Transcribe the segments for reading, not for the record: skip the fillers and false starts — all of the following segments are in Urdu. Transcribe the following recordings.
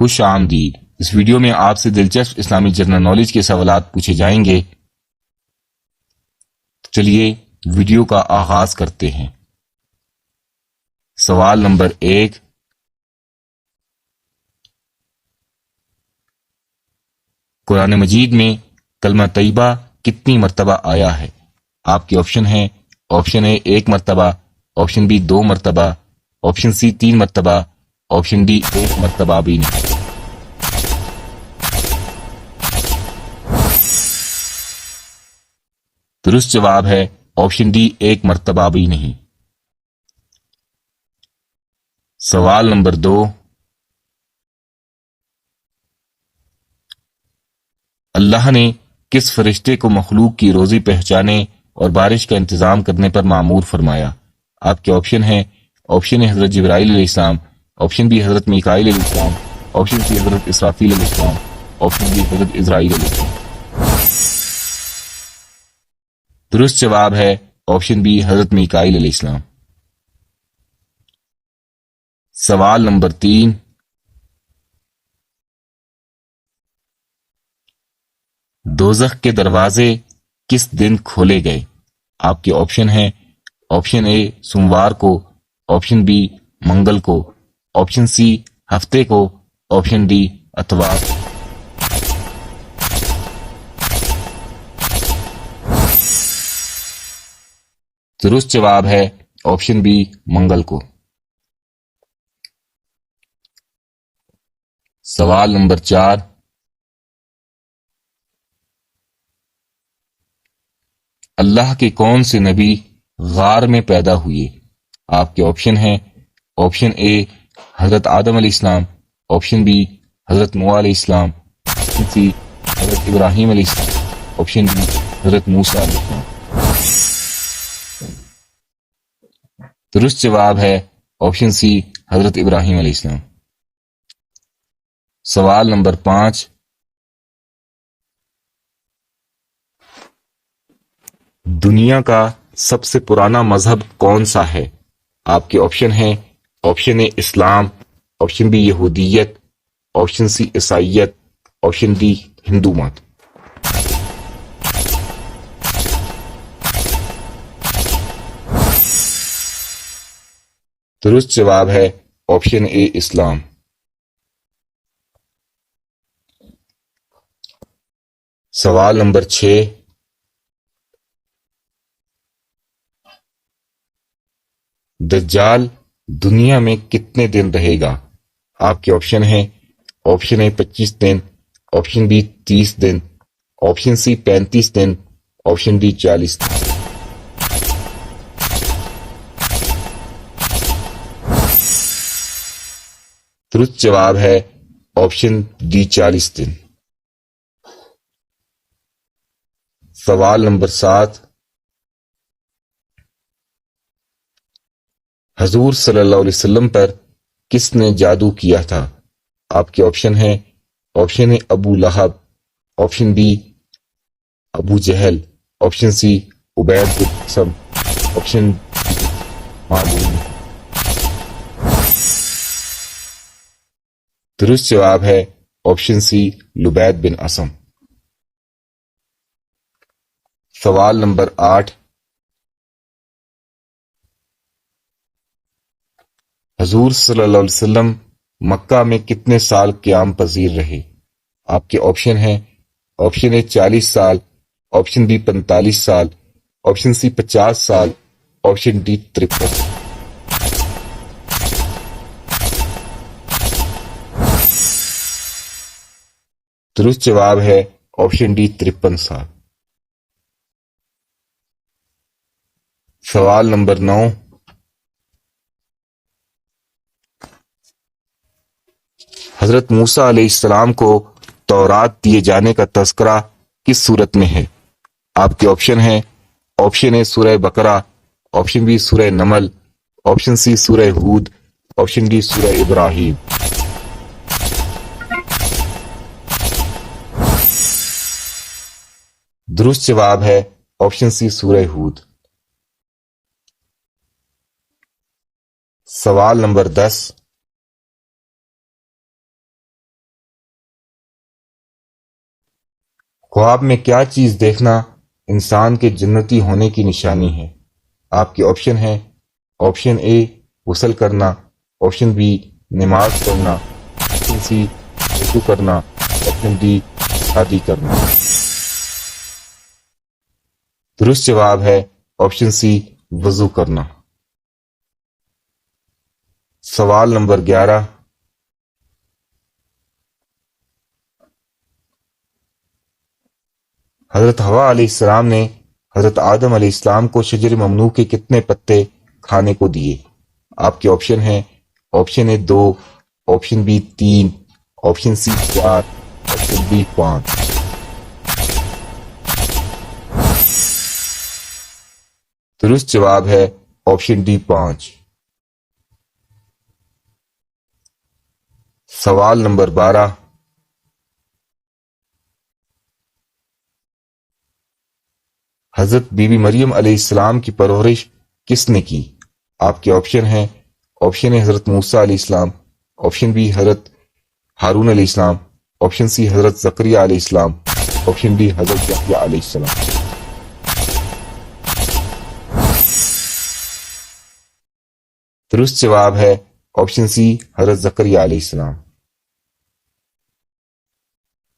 خوش آمدید۔ اس ویڈیو میں آپ سے دلچسپ اسلامی جنرل نالج کے سوالات پوچھے جائیں گے۔ چلیے ویڈیو کا آغاز کرتے ہیں۔ سوال نمبر 1، قرآن مجید میں کلمہ طیبہ کتنی مرتبہ آیا ہے؟ آپ کے آپشن ہیں: آپشن اے 1 مرتبہ، آپشن بی 2 مرتبہ، آپشن سی 3 مرتبہ، آپشن ڈی 1 مرتبہ بھی نہیں۔ درست جواب ہے آپشن ڈی 1 مرتبہ بھی نہیں۔ سوال نمبر 2، اللہ نے کس فرشتے کو مخلوق کی روزی پہنچانے اور بارش کا انتظام کرنے پر مامور فرمایا؟ آپ کے آپشن ہیں: آپشن اے حضرت جبرائیل علیہ السلام، آپشن بی حضرت میکائیل علیہ السلام، آپشن سی حضرت اسرافیل علیہ السلام، آپشن ڈی حضرت اسرائیل علیہ السلام۔ درست جواب ہے آپشن بی حضرت میکائیل علیہ السلام۔ سوال نمبر 3، دوزخ کے دروازے کس دن کھولے گئے؟ آپ کے آپشن ہیں: آپشن اے سوموار کو، آپشن بی منگل کو، آپشن سی ہفتے کو، آپشن ڈی اتوار۔ درست جواب ہے آپشن بی منگل کو۔ سوال نمبر 4، اللہ کے کون سے نبی غار میں پیدا ہوئے؟ آپ کے آپشن ہیں: آپشن اے حضرت آدم علیہ السلام، آپشن بی حضرت نوح علیہ السلام، آپشن سی حضرت ابراہیم علیہ السلام، آپشن ڈی حضرت موسیٰ علیہ السلام۔ درست جواب ہے آپشن سی حضرت ابراہیم علیہ السلام۔ سوال نمبر 5، دنیا کا سب سے پرانا مذہب کون سا ہے؟ آپ کے آپشن ہیں: آپشن اے اسلام، آپشن بی یہودیت، آپشن سی عیسائیت، آپشن ڈی ہندو مت۔ درست جواب ہے آپشن اے اسلام۔ سوال نمبر 6، دجال دنیا میں کتنے دن رہے گا؟ آپ کے آپشن ہیں: آپشن اے 25 دن، آپشن بی 30 دن، آپشن سی 35 دن، آپشن ڈی 40 دن۔ درست جواب ہے آپشن ڈی 40 دن۔ سوال نمبر 7، حضور صلی اللہ علیہ وسلم پر کس نے جادو کیا تھا؟ آپ کے آپشن ہیں: option A Abu Lahab, option B Abu Jahl, option C عبید بن اسم، آپشن ڈی مامون۔ درست جواب ہے آپشن سی لبید بن اسم۔ سوال نمبر 8، حضور صلی اللہ علیہ وسلم مکہ میں کتنے سال قیام پذیر رہے؟ آپ کے آپشن ہیں: آپشن اے 40 سال، آپشن بی 45 سال، آپشن سی 50 سال، آپشن ڈی 53۔ درست جواب ہے آپشن ڈی 53 سال۔ سوال نمبر 9، حضرت موسیٰ علیہ السلام کو تورات دیے جانے کا تذکرہ کس صورت میں ہے؟ آپ کے آپشن ہیں: آپشن اے سورہ بقرہ، آپشن بی سورہ نمل، آپشن سی سورہ ہود، آپشن ڈی سورہ ابراہیم۔ درست جواب ہے آپشن سی سورہ ہود۔ سوال نمبر 10، خواب میں کیا چیز دیکھنا انسان کے جنتی ہونے کی نشانی ہے؟ آپ کے آپشن ہیں: آپشن اے غسل کرنا، آپشن بی نماز پڑھنا، آپشن سی وضو کرنا، آپشن ڈی شادی کرنا۔ درست جواب ہے آپشن سی وضو کرنا۔ سوال نمبر 11، حضرت حوا علیہ السلام نے حضرت آدم علیہ السلام کو شجر ممنوع کے کتنے پتے کھانے کو دیے؟ آپ کے آپشن ہیں: option A 2، option B 3، option C 4، option D 5۔ درست جواب ہے آپشن ڈی 5۔ سوال نمبر 12، حضرت بی بی مریم علیہ السلام کی پرورش کس نے کی؟ آپ کے آپشن ہیں: آپشن اے حضرت موسیٰ علیہ السلام، آپشن بی حضرت ہارون علیہ السلام، آپشن سی حضرت زکریہ علیہ السلام، آپشن ڈی حضرت یحییٰ علیہ السلام۔ درست جواب ہے آپشن سی حضرت زکریہ علیہ السلام۔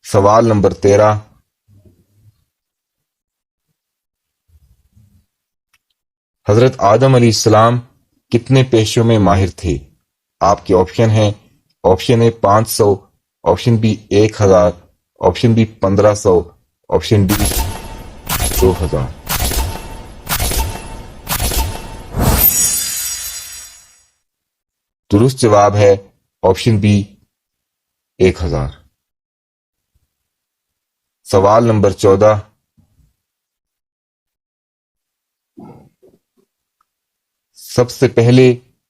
سوال نمبر 13، حضرت آدم علیہ السلام کتنے پیشوں میں ماہر تھے؟ آپ کے آپشن ہیں: آپشن اے 500، option B 1000، option B 1500، option D 2000۔ درست جواب ہے آپشن بی 1000۔ سوال نمبر 14، سب سے پہلے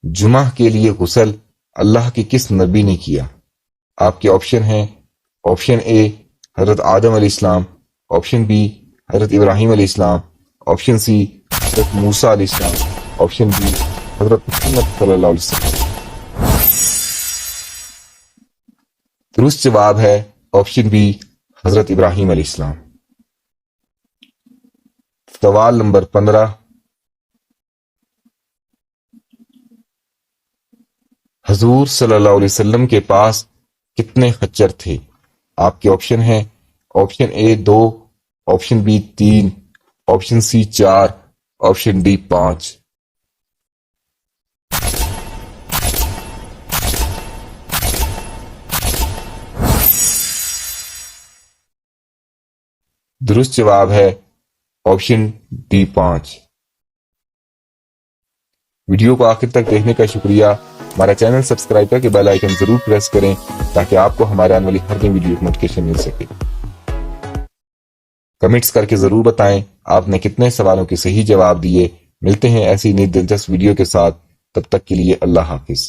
جمعہ کے لیے غسل اللہ کے کس نبی نے کیا؟ آپ کے آپشن ہیں: آپشن اے حضرت آدم علیہ السلام، آپشن بی حضرت ابراہیم علیہ السلام، آپشن سی حضرت موسیٰ علیہ السلام، آپشن بی حضرت محمد صلی اللہ علیہ وسلم۔ درست جواب ہے آپشن بی حضرت ابراہیم علیہ السلام۔ سوال نمبر 15، حضور صلی اللہ علیہ وسلم کے پاس کتنے خچر تھے؟ آپ کے آپشن ہیں: option A 2، option B 3، option C 4، option D 5۔ درست جواب ہے آپشن ڈی 5۔ ویڈیو کو آخر تک دیکھنے کا شکریہ۔ ہمارا چینل سبسکرائب کر کے بیل آئیکن ضرور پریس کریں تاکہ آپ کو ہمارے آنے والی ہر نئی ویڈیو کی نوٹیفیکیشن مل سکے۔ کمنٹس کر کے ضرور بتائیں آپ نے کتنے سوالوں کے صحیح جواب دیے۔ ملتے ہیں ایسی نئی دلچسپ ویڈیو کے ساتھ، تب تک کے لیے اللہ حافظ۔